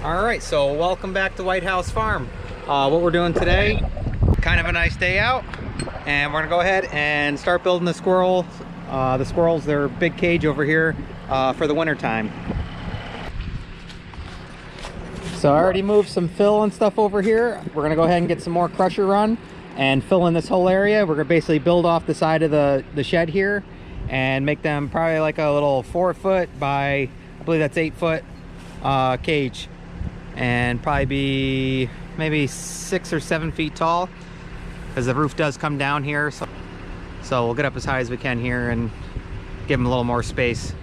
All right, so welcome back to Whitehouse Farm. What we're doing today, kind of a nice day out, and we're gonna go ahead and start building the squirrels. Their big cage over here for the winter time. So I already moved some fill and stuff over here. We're gonna go ahead and get some more crusher run and fill in this whole area. We're gonna basically build off the side of the shed here and make them probably like a little 4 foot by, I believe that's 8 foot cage, and probably be maybe 6 or 7 feet tall, because the roof does come down here. So we'll get up as high as we can here and give them a little more space.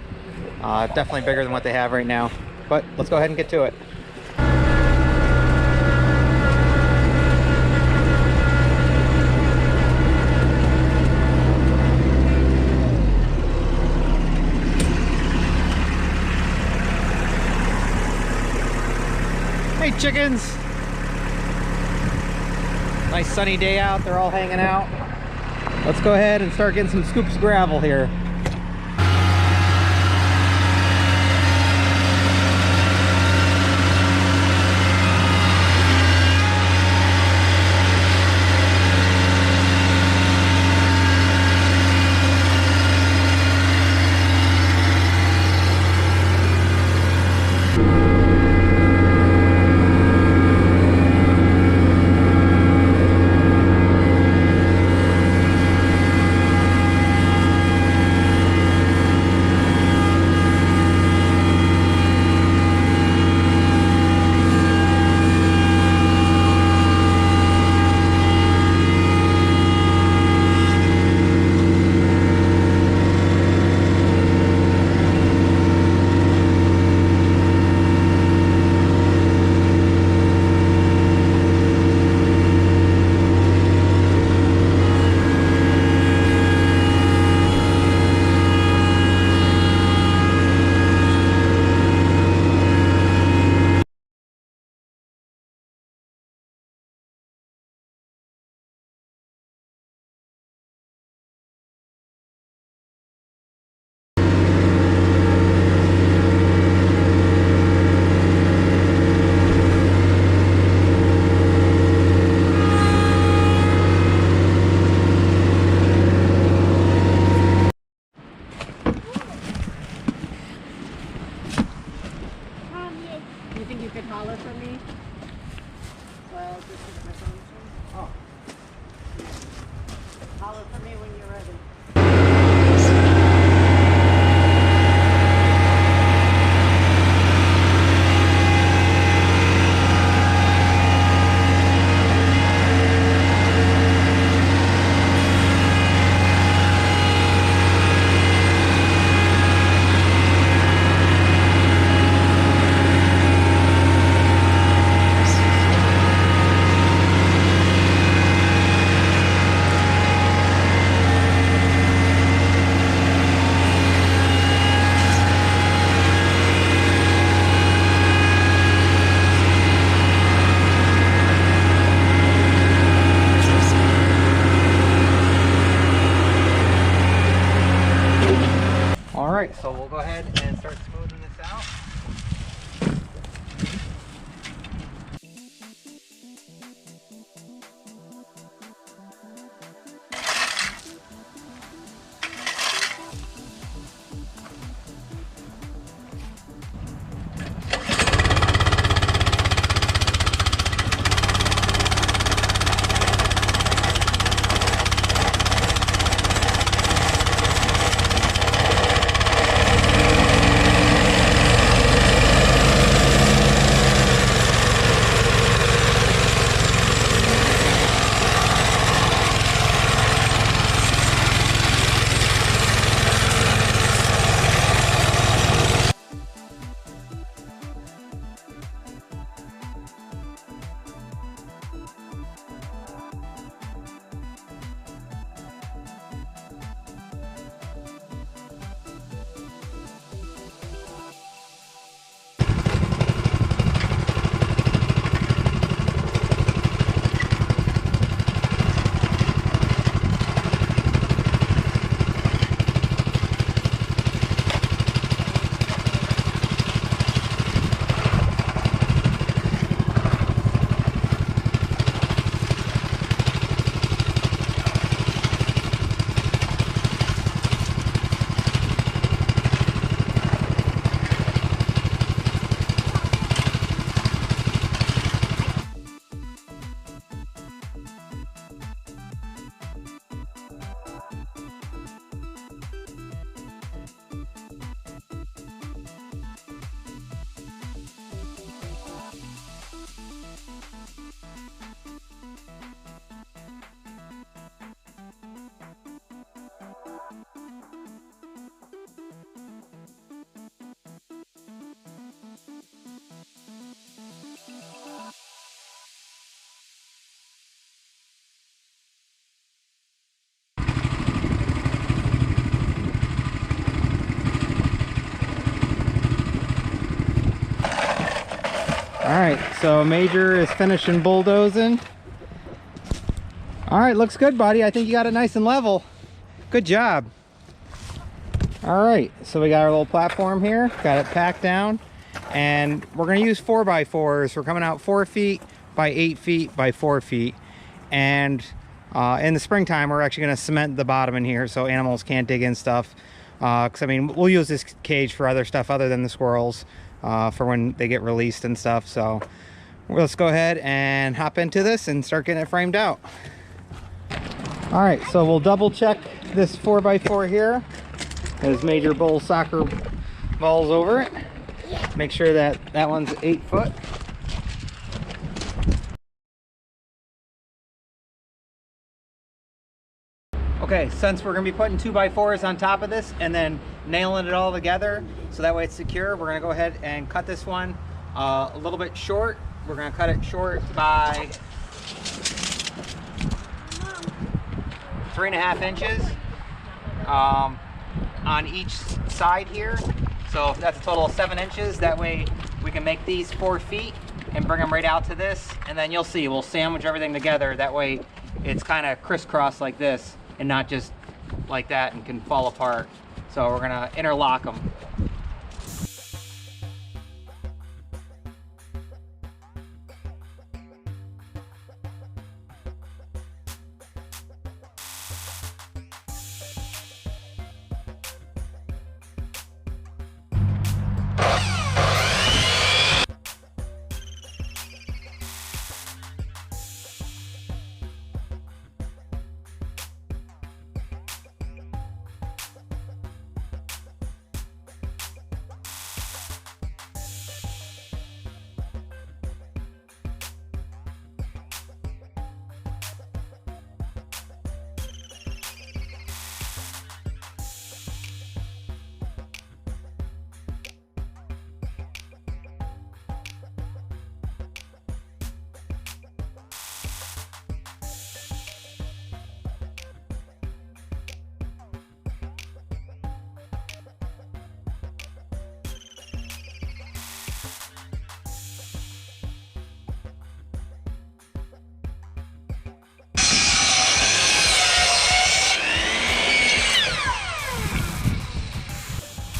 Definitely bigger than what they have right now, but let's go ahead and get to it. Hey chickens! Nice sunny day out, they're all hanging out. Let's go ahead and start getting some scoops of gravel here. You think you could holler for me? Well, just look at my phone. Oh. Holler for me when you're ready. Alright, so we'll go ahead and start smoothing this out. right, so Major is finishing bulldozing. All right, looks good, buddy. I think you got it nice and level. Good job. All right, so we got our little platform here, got it packed down, and we're gonna use 4x4s. We're coming out 4 feet by 8 feet by 4 feet. And in the springtime, we're actually gonna cement the bottom in here so animals can't dig in stuff. Because I mean, we'll use this cage for other stuff other than the squirrels, for when they get released and stuff. So let's go ahead and hop into this and start getting it framed out. All right, so we'll double check this 4x4 here. There's Major Bull soccer balls over it. Make sure that that one's 8 foot. Okay, since we're gonna be putting 2x4s on top of this and then nailing it all together so that way it's secure, we're gonna go ahead and cut this one a little bit short. We're gonna cut it short by 3.5 inches on each side here. So that's a total of 7 inches. That way we can make these 4 feet and bring them right out to this. And then you'll see, we'll sandwich everything together. That way it's kind of crisscross like this and not just like that and can fall apart. So we're gonna interlock them.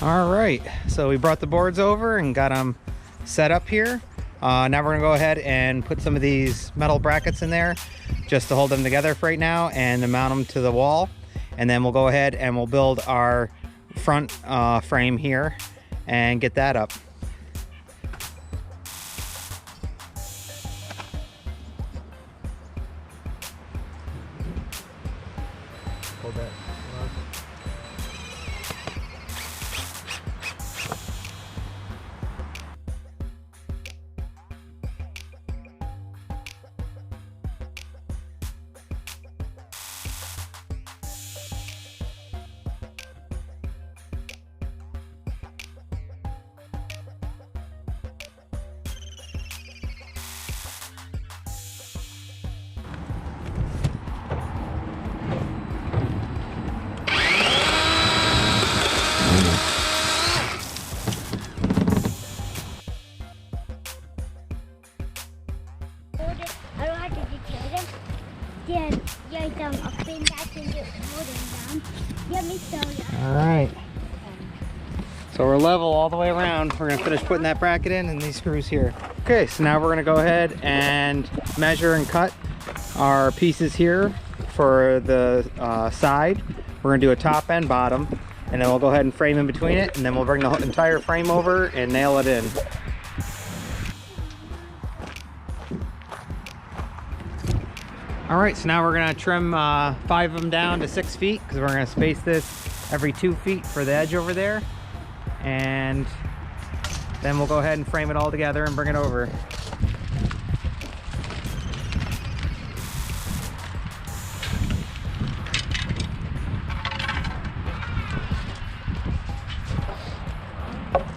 All right, so we brought the boards over and got them set up here. Now we're gonna go ahead and put some of these metal brackets in there just to hold them together for right now and then mount them to the wall. And then we'll go ahead and we'll build our front frame here and get that up. Hold that. All right, so we're level all the way around. We're gonna finish putting that bracket in and these screws here. Okay, so now we're gonna go ahead and measure and cut our pieces here for the side. We're gonna do a top and bottom, and then we'll go ahead and frame in between it, and then we'll bring the entire frame over and nail it in. All right, so now we're gonna trim 5 of them down to 6 feet because we're gonna space this every 2 feet for the edge over there. And then we'll go ahead and frame it all together and bring it over.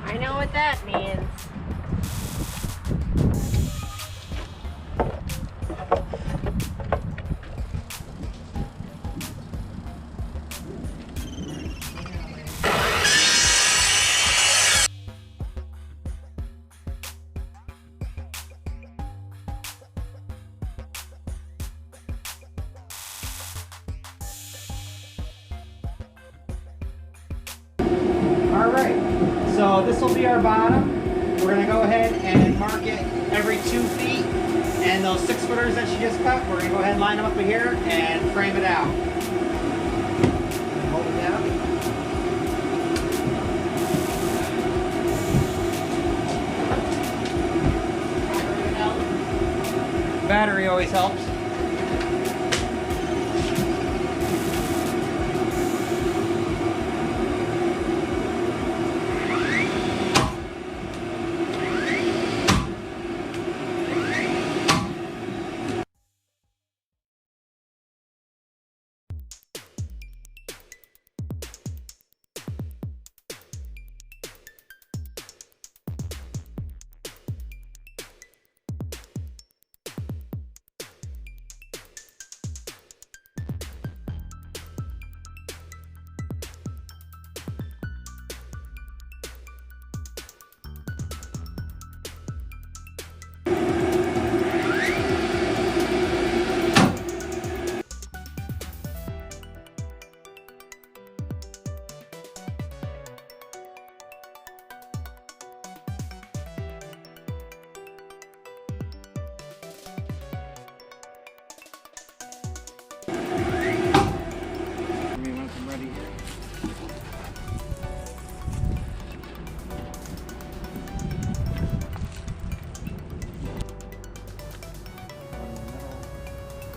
I know what that means. Alright, so this will be our bottom. We're going to go ahead and mark it every 2 feet. And those 6-footers that she just cut, we're going to go ahead and line them up here and frame it out. Hold it down. Battery always helps.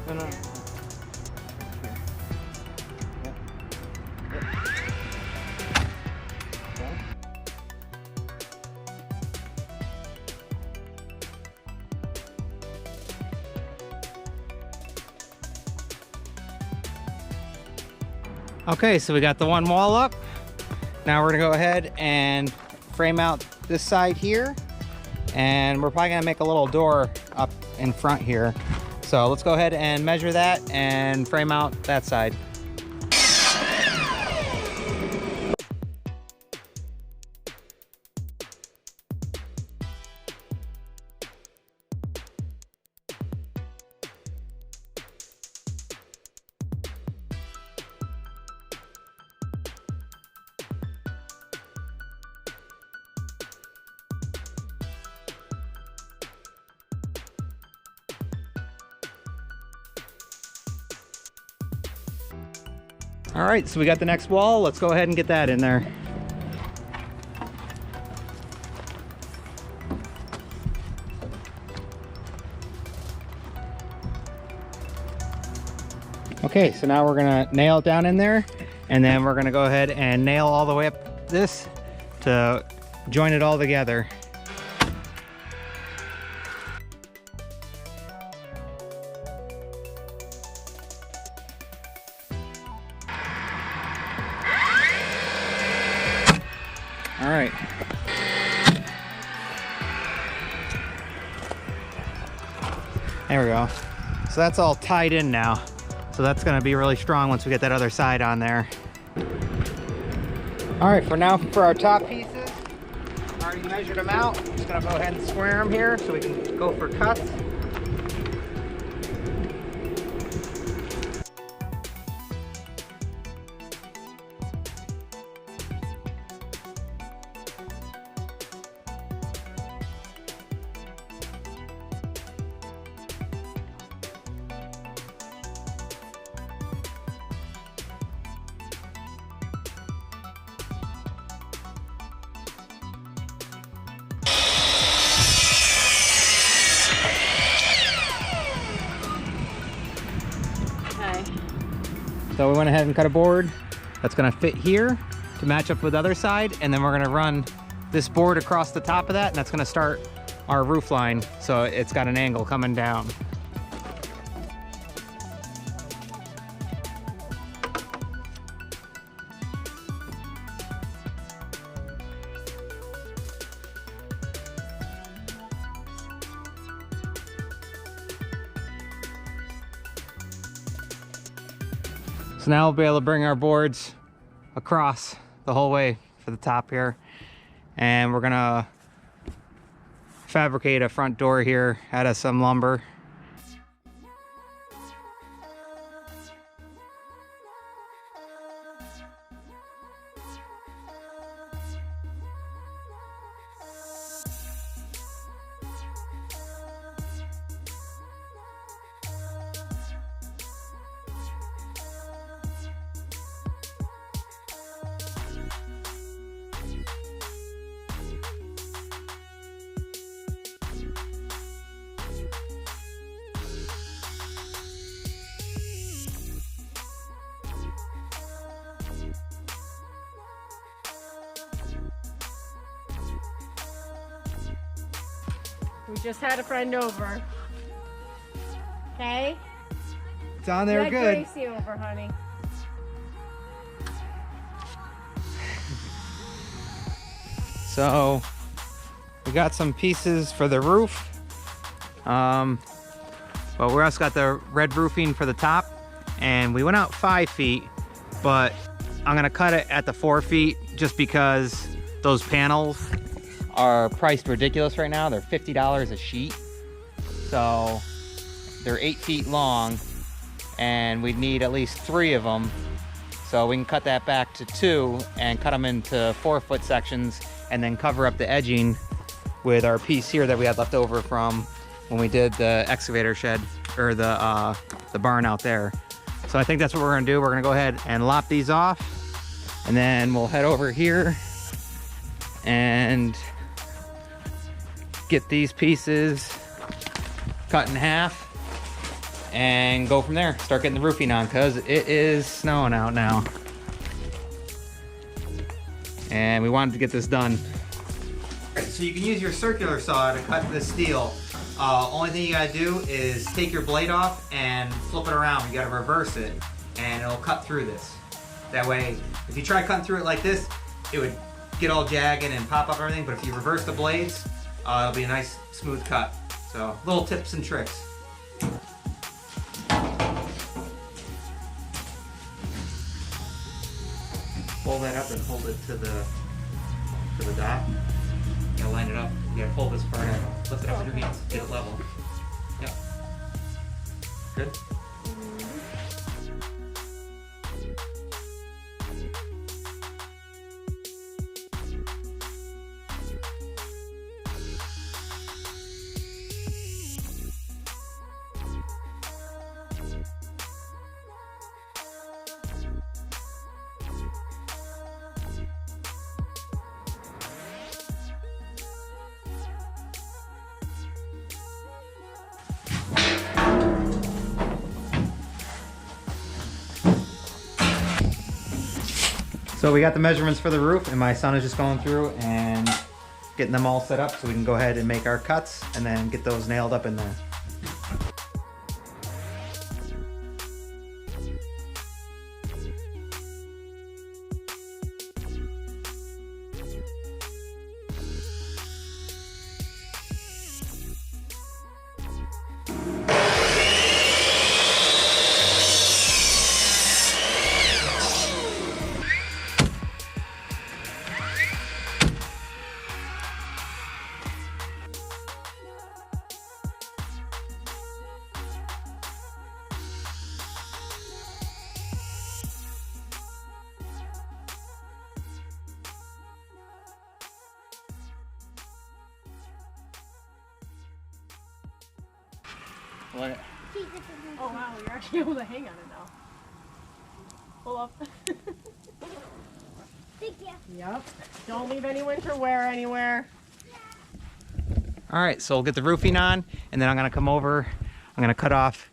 No. Okay, so we got the one wall up. Now we're gonna go ahead and frame out this side here. And we're probably gonna make a little door up in front here. So let's go ahead and measure that and frame out that side. All right, so we got the next wall. Let's go ahead and get that in there. Okay, so now we're gonna nail it down in there, and then we're gonna go ahead and nail all the way up this to join it all together. All right. There we go. So that's all tied in now. So that's gonna be really strong once we get that other side on there. All right, for now, for our top pieces, I already measured them out. I'm just gonna go ahead and square them here so we can go for cuts. So we went ahead and cut a board that's gonna fit here to match up with the other side, and then we're gonna run this board across the top of that, and that's gonna start our roof line, so it's got an angle coming down. So now we'll be able to bring our boards across the whole way for the top here. And we're gonna fabricate a front door here out of some lumber. We just had a friend over. Okay? It's on there We good. had Gracie over, honey. So we got some pieces for the roof. But we also got the red roofing for the top, and we went out 5 feet, but I'm gonna cut it at the 4 feet just because those panels are priced ridiculous right now. They're $50 a sheet. So they're 8 feet long, and we'd need at least 3 of them. So we can cut that back to 2 and cut them into 4-foot sections, and then cover up the edging with our piece here that we had left over from when we did the excavator shed, or the barn out there. So I think that's what we're gonna do. We're gonna go ahead and lop these off, and then we'll head over here and get these pieces cut in half and go from there. Start getting the roofing on, because it is snowing out now. And we wanted to get this done. So you can use your circular saw to cut this steel. Only thing you gotta do is take your blade off and flip it around. You gotta reverse it, and it'll cut through this. That way, if you try cutting through it like this, it would get all jagged and pop up everything. But if you reverse the blades, it'll be a nice smooth cut. So little tips and tricks. Pull that up and hold it to the dot. You gotta line it up. You gotta pull this part out. Lift it up with your hands. Get it level. Yep. Good? So we got the measurements for the roof, and my son is just going through and getting them all set up so we can go ahead and make our cuts and then get those nailed up in there. What? Oh wow, you're actually able to hang on it now. Pull up. Thank you. Yep. Don't leave any winter wear anywhere. All right, so we'll get the roofing on, and then I'm gonna come over, I'm gonna cut off,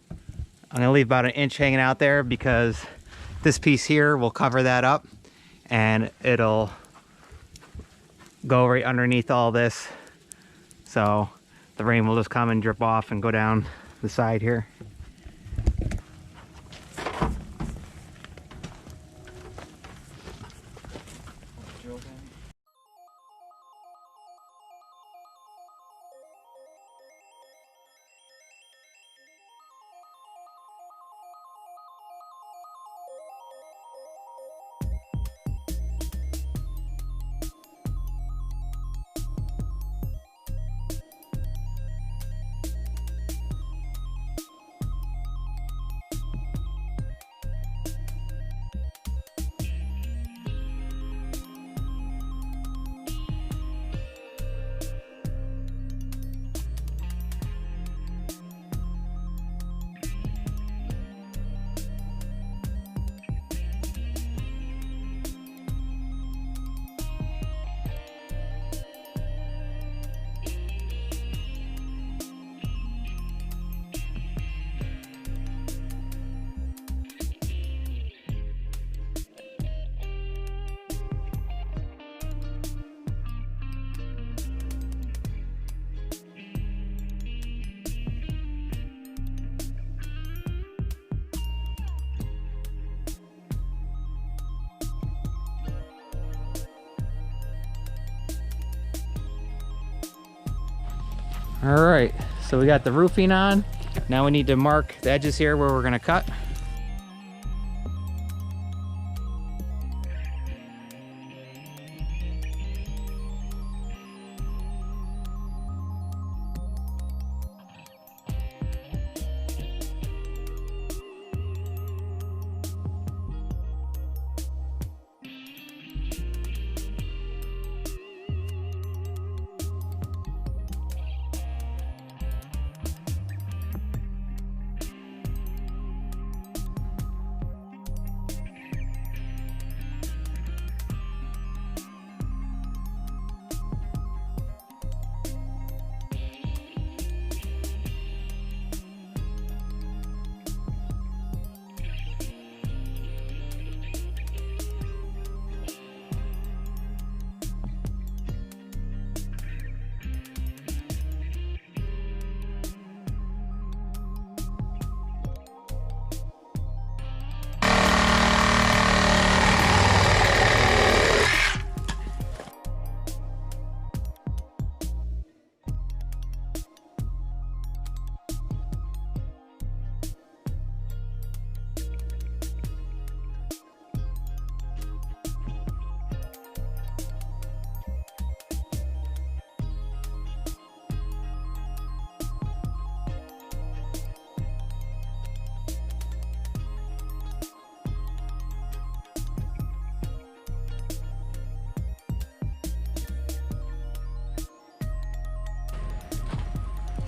I'm gonna leave about 1 inch hanging out there because this piece here will cover that up, and it'll go right underneath all this. So the rain will just come and drip off and go down the side here. All right, so we got the roofing on. Now we need to mark the edges here where we're gonna cut.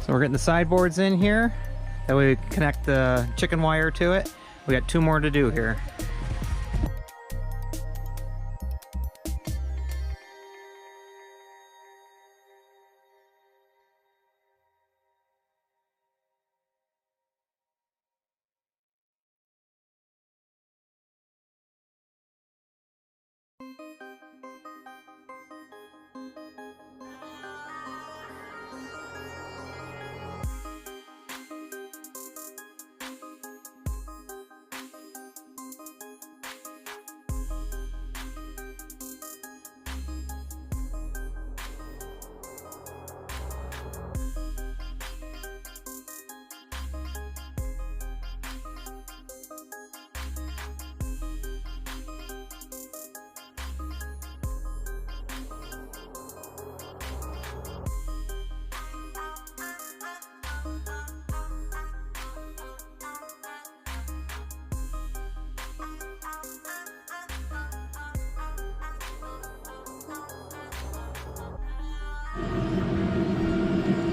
So we're getting the sideboards in here. That way we connect the chicken wire to it. We got 2 more to do here.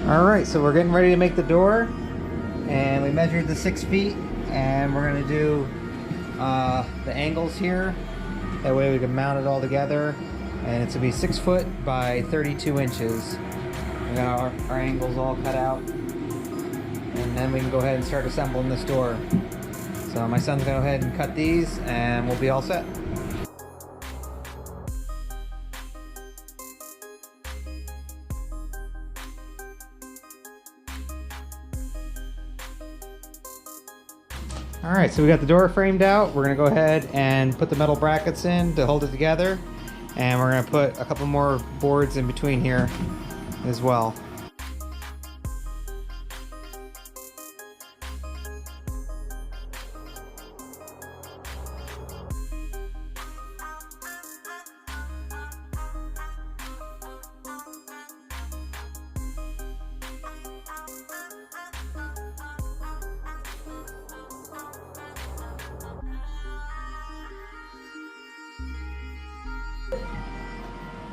All right, so we're getting ready to make the door, and we measured the 6 feet, and we're gonna do the angles here. That way we can mount it all together, and it's gonna be 6 foot by 32 inches. We got our angles all cut out, and then we can go ahead and start assembling this door. So my son's gonna go ahead and cut these, and we'll be all set. All right, so we got the door framed out. We're gonna go ahead and put the metal brackets in to hold it together. And we're gonna put a couple more boards in between here as well.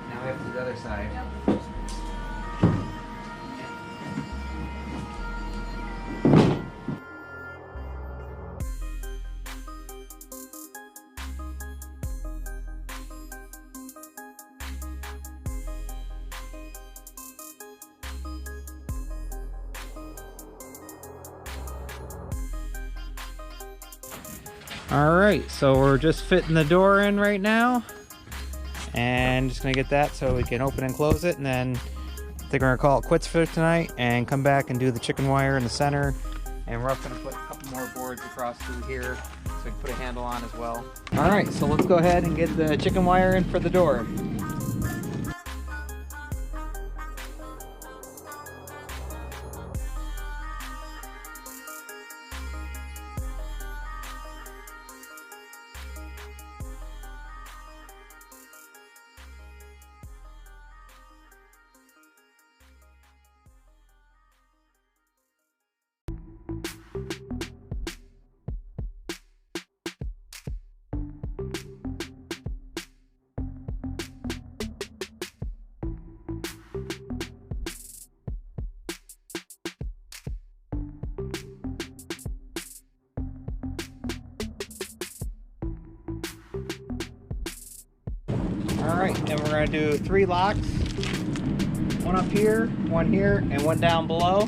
Now we have to do the other side. Yep. All right, so we're just fitting the door in right now. And just gonna get that so we can open and close it, and then I think we're gonna call it quits for tonight and come back and do the chicken wire in the center. And we're also gonna put a couple more boards across through here so we can put a handle on as well. All right, so let's go ahead and get the chicken wire in for the door. Alright, and we're going to do 3 locks. One up here, and one down below.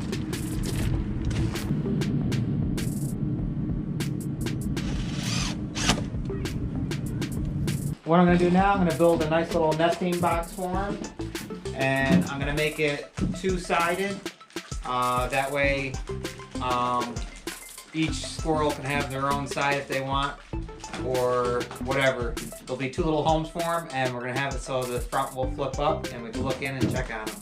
What I'm going to do now, I'm going to build a nice little nesting box for him. And I'm going to make it 2-sided. That way each squirrel can have their own side if they want, or whatever. There'll be 2 little homes for them, and we're going to have it so the front will flip up and we can look in and check on them.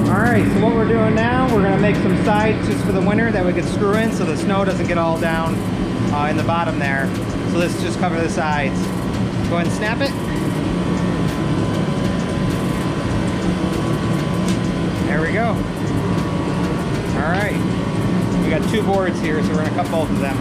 Alright, so what we're doing now, we're going to make some sides just for the winter that we can screw in so the snow doesn't get all down in the bottom there. So this just cover the sides. Go ahead and snap it. There we go. Alright, we got 2 boards here, so we're going to cut both of them.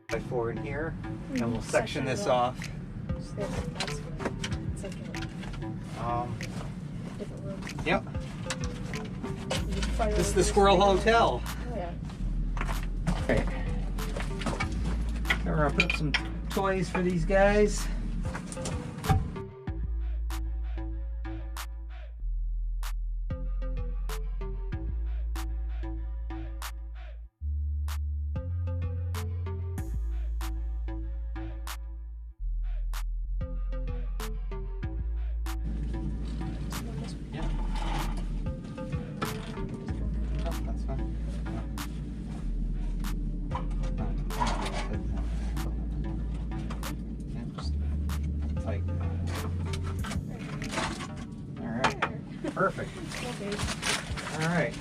Like 4 in here, and we'll section this off. Yep. This is the Squirrel Hotel. Oh, yeah. Okay. We're gonna put up some toys for these guys. Perfect. Alright.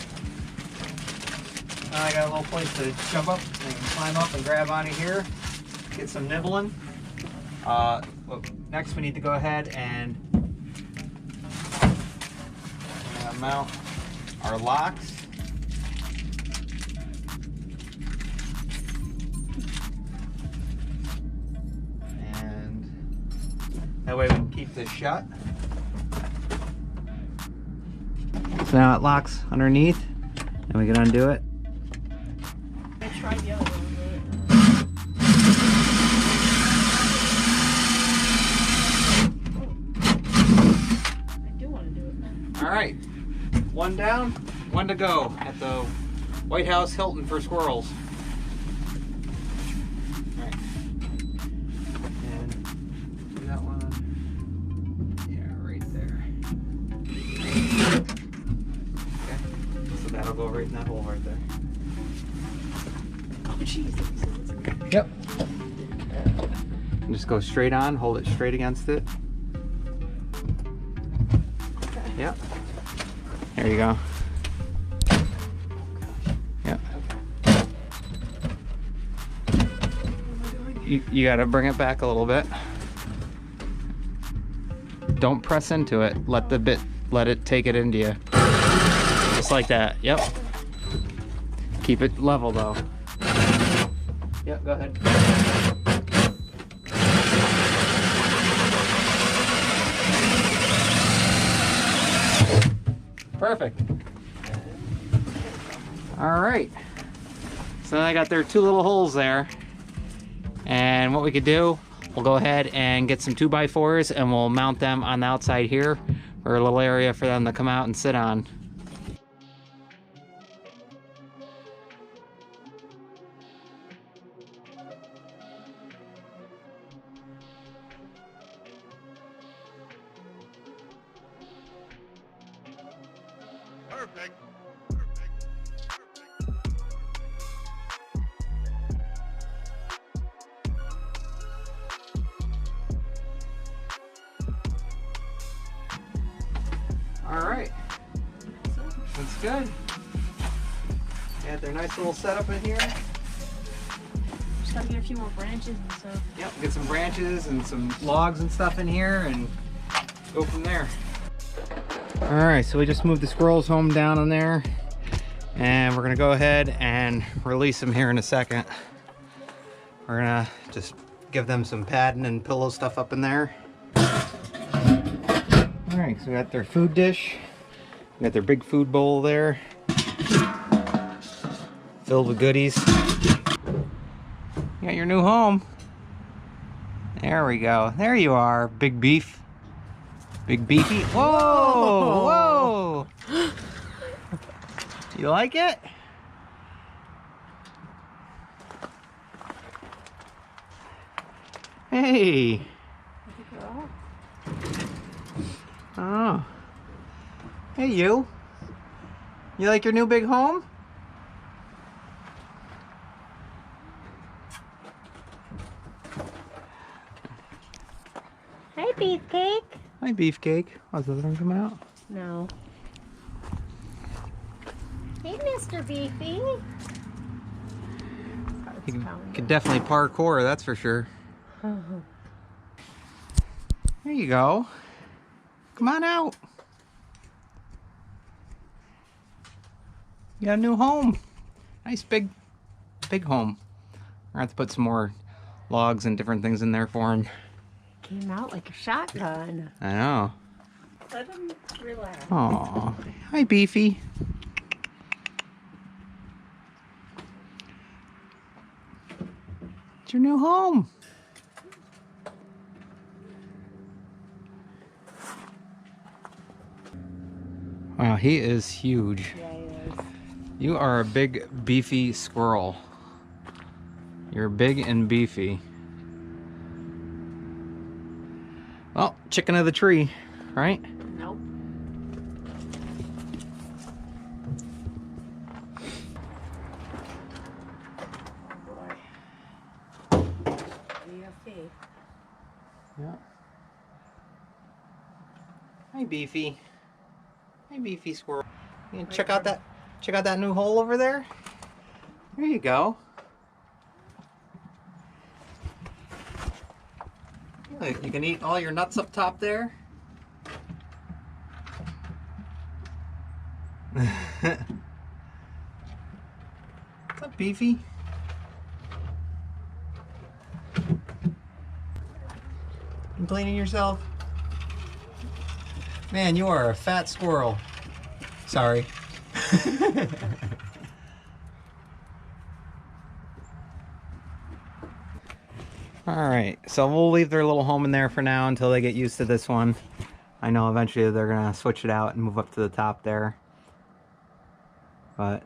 Now I got a little place to jump up and climb up and grab onto here. Get some nibbling. Next we need to go ahead and mount our locks. And that way we can keep this shut. So now it locks underneath, and we can undo it. I tried the other one. I do want to do it. All right, 1 down, 1 to go at the Whitehouse Hilton for squirrels. All right, and do that one. Yeah, right there. That'll go right in that hole right there. Oh, Jesus. Yep. And just go straight on, hold it straight against it. Yep. There you go. Yep. You gotta bring it back a little bit. Don't press into it. Let it take it into you. Just like that. Yep. Keep it level though. Yep, go ahead. Perfect. All right. So I got their 2 little holes there. And what we could do, we'll go ahead and get some 2x4s and we'll mount them on the outside here for a little area for them to come out and sit on. Perfect. All right, that's good. Got their nice little setup in here. Just gotta get a few more branches and stuff. Yep, get some branches and some logs and stuff in here and go from there. All right, so we just moved the squirrels home down in there and we're gonna go ahead and release them here in a second. We're gonna just give them some padding and pillow stuff up in there. All right, so we got their food dish. We got their big food bowl there, filled with goodies. You got your new home. There we go. There you are, big beef. Big beefy. Whoa, whoa. You like it? Hey. Oh. Hey, you. You like your new big home? Hey, Beefcake. Hi, Beefcake. Oh, is the other one coming out? No. Hey, Mr. Beefy. You could definitely parkour, that's for sure. There you go. Come on out. You got a new home. Nice big home. I have to put some more logs and different things in there for him. Came out like a shotgun. I know. Let him relax. Aw. Hi, Beefy. It's your new home. Wow, he is huge. Yeah, he is. You are a big, beefy squirrel. You're big and beefy. Well, chicken of the tree, right? Nope. You have faith. Yeah. Hi, Beefy. Hi, Beefy squirrel. You can check out that new hole over there. There you go. Look, you can eat all your nuts up top there. What's up, Beefy? You cleaning yourself? Man, you are a fat squirrel. Sorry. Alright, so we'll leave their little home in there for now until they get used to this one. I know eventually they're gonna switch it out and move up to the top there. But,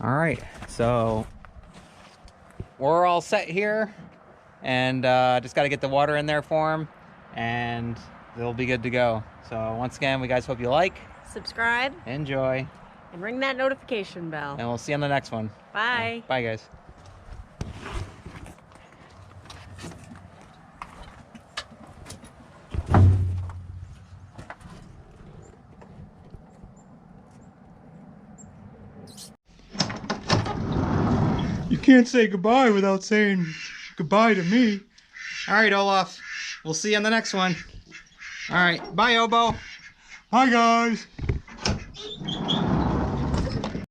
alright, so we're all set here. And just got to get the water in there for them. And they'll be good to go. So once again, we guys hope you like, Subscribe, enjoy, and ring that notification bell. and we'll see you on the next one. Bye. Bye, guys. can't say goodbye without saying goodbye to me. All right, Olaf. We'll see you on the next one. All right. Bye, Obo. Hi, guys.